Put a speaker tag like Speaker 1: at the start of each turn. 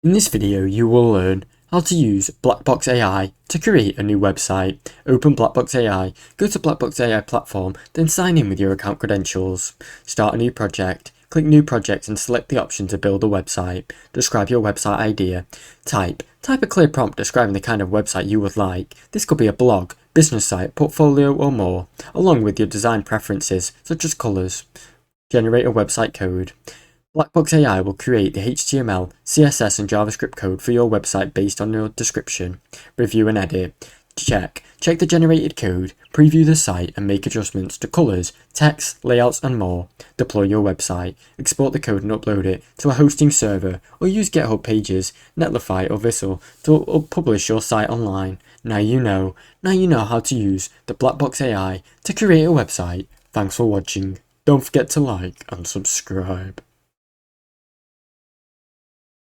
Speaker 1: In this video, you will learn how to use BlackBox AI to create a new website. Open BlackBox AI, go to BlackBox AI platform, then sign in with your account credentials. Start a new project, click New Project and select the option to build a website. Describe your website idea. Type a clear prompt describing the kind of website you would like. This could be a blog, business site, portfolio or more, along with your design preferences such as colours. Generate a website code. BlackBox AI will create the HTML, CSS and JavaScript code for your website based on your description. Review and edit. Check the generated code, preview the site and make adjustments to colours, text, layouts and more. Deploy your website. Export the code and upload it to a hosting server or use GitHub Pages, Netlify or Vissel to publish your site online. Now you know how to use the BlackBox AI to create a website. Thanks for watching. Don't forget to like and subscribe.